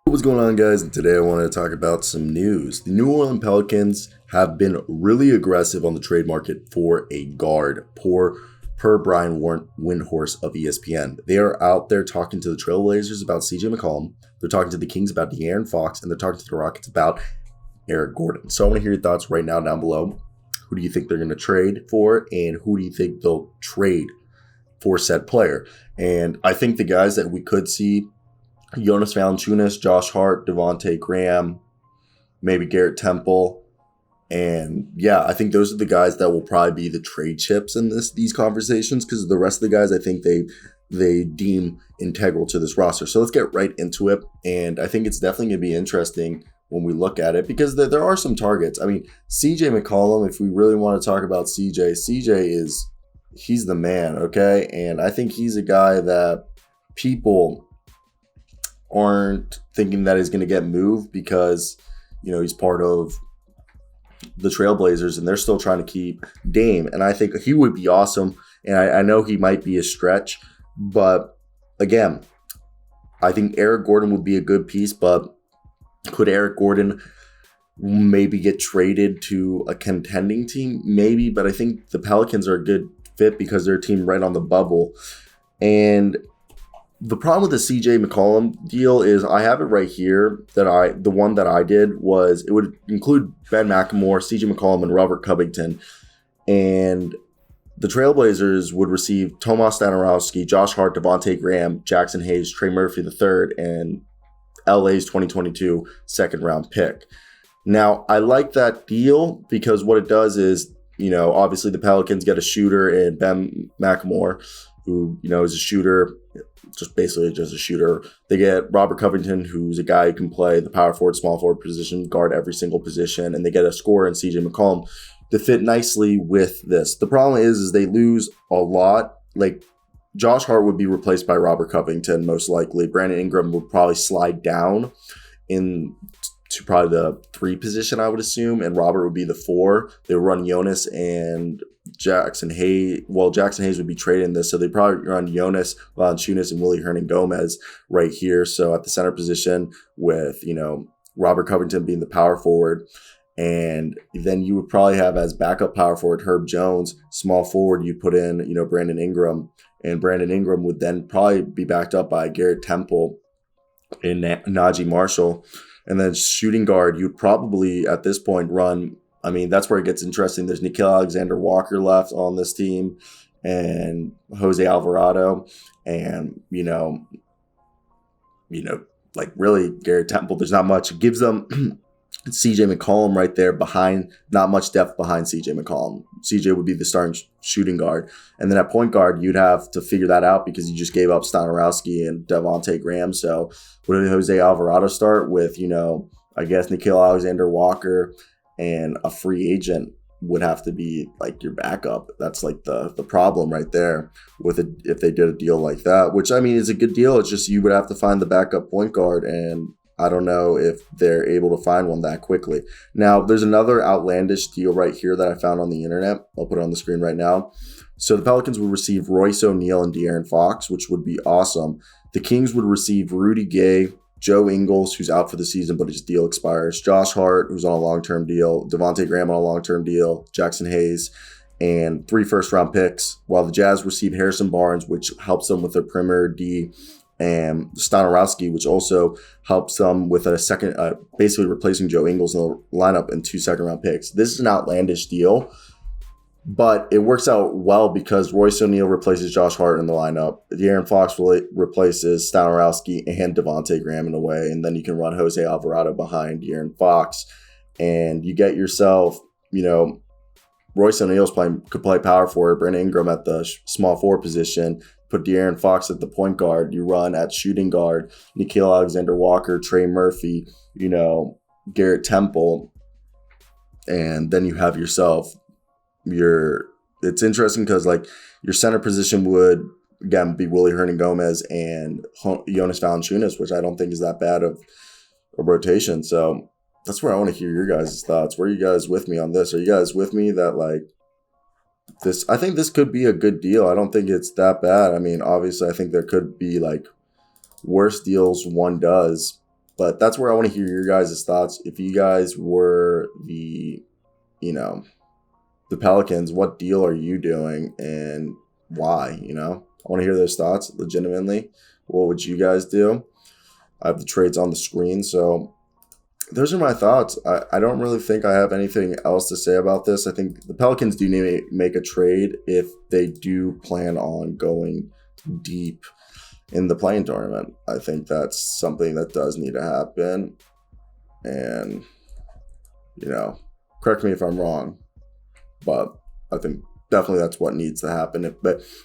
What's going on, guys? And today I want to talk about some news. The New Orleans Pelicans have been really aggressive on the trade market for a guard, per Brian Windhorst of ESPN. They are out there talking to the Trailblazers about CJ McCollum. They're talking to the Kings about De'Aaron Fox, and they're talking to the Rockets about Eric Gordon. So I want to hear your thoughts right now down below. Who do you think they're going to trade for, and who do you think they'll trade for said player? And I think the guys that we could see: Jonas Valanciunas, Josh Hart, Devontae Graham, maybe Garrett Temple. And yeah, I think those are the guys that will probably be the trade chips in these conversations, because the rest of the guys I think they deem integral to this roster. So let's get right into it. And I think it's definitely going to be interesting when we look at it, because there are some targets. I mean, CJ McCollum, if we really want to talk about he's the man, okay? And I think he's a guy that people aren't thinking that he's going to get moved because, he's part of the Trailblazers and they're still trying to keep Dame. And I think he would be awesome. And I know he might be a stretch, but again, I think Eric Gordon would be a good piece, but could Eric Gordon maybe get traded to a contending team? Maybe, but I think the Pelicans are a good fit because they're a team right on the bubble. And the problem with the CJ McCollum deal is I have it right here the one that I did was it would include Ben McLemore, CJ McCollum, and Robert Covington. And the Trailblazers would receive Tomas Stanarowski, Josh Hart, Devontae Graham, Jackson Hayes, Trey Murphy III, and LA's 2022 second round pick. Now, I like that deal because what it does is, obviously the Pelicans get a shooter in Ben McLemore, who, is a shooter, just a shooter. They get Robert Covington, who's a guy who can play the power forward, small forward position, guard every single position, and they get a scorer in CJ McCollum to fit nicely with this. The problem is they lose a lot. Like, Josh Hart would be replaced by Robert Covington, most likely. Brandon Ingram would probably slide down to probably the 3 position, I would assume, and Robert would be the 4. They would run Jonas and Jackson Hayes. Well, Jackson Hayes would be traded in this, so they probably run Jonas, Valanciunas, and Willie Hernan-Gomez right here. So at the center position with, Robert Covington being the power forward. And then you would probably have as backup power forward Herb Jones. Small forward, you put in, Brandon Ingram. And Brandon Ingram would then probably be backed up by Garrett Temple and Najee Marshall. And then shooting guard, you'd probably at this point run. I mean, that's where it gets interesting. There's Nickeil Alexander-Walker left on this team and Jose Alvarado. And, like really Garrett Temple, there's not much. It gives them CJ McCollum right there behind, not much depth behind CJ McCollum. CJ would be the starting shooting guard. And then at point guard, you'd have to figure that out because you just gave up Stanarowski and Devontae Graham. So would Jose Alvarado start with, I guess Nickeil Alexander-Walker and a free agent would have to be like your backup. That's like the problem right there with it if they did a deal like that, which I mean is a good deal. It's just you would have to find the backup point guard, and I don't know if they're able to find one that quickly. Now, there's another outlandish deal right here that I found on the internet. I'll put it on the screen right now. So the Pelicans would receive Royce O'Neal and De'Aaron Fox, which would be awesome. The Kings would receive Rudy Gay, Joe Ingles, who's out for the season, but his deal expires, Josh Hart, who's on a long-term deal, Devontae Graham on a long-term deal, Jackson Hayes, and 3 first-round picks, while the Jazz receive Harrison Barnes, which helps them with their perimeter D, and Stanarowski, which also helps them with a second, basically replacing Joe Ingles in the lineup, and 2 second-round picks. This is an outlandish deal, but it works out well because Royce O'Neal replaces Josh Hart in the lineup. De'Aaron Fox replaces Stanarowski and Devontae Graham in a way, and then you can run Jose Alvarado behind De'Aaron Fox, and you get yourself, Royce O'Neal could play power forward, Brandon Ingram at the small forward position, put De'Aaron Fox at the point guard, you run at shooting guard, Nickeil Alexander-Walker, Trey Murphy, Garrett Temple, and then you have yourself it's interesting because like your center position would again be Willie Hernan-Gomez and Jonas Valanciunas, which I don't think is that bad of a rotation. So that's where I want to hear your guys' thoughts. Where are you guys with me on this? Are you guys with me that like this? I think this could be a good deal. I don't think it's that bad. I mean, obviously, I think there could be like worse deals one does, But that's where I want to hear your guys' thoughts. If you guys were the Pelicans, what deal are you doing and why? I want to hear those thoughts legitimately. What would you guys do? I have the trades on the screen. So those are my thoughts. I don't really think I have anything else to say about this. I think the Pelicans do need to make a trade if they do plan on going deep in the play-in tournament. I think that's something that does need to happen. And, correct me if I'm wrong, but I think definitely that's what needs to happen if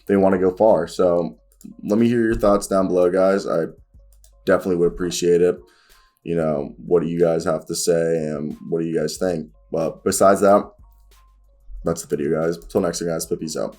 they want to go far. So let me hear your thoughts down below, guys. I definitely would appreciate it. What do you guys have to say and what do you guys think? But besides that, that's the video, guys. Until next time, guys. Peace out.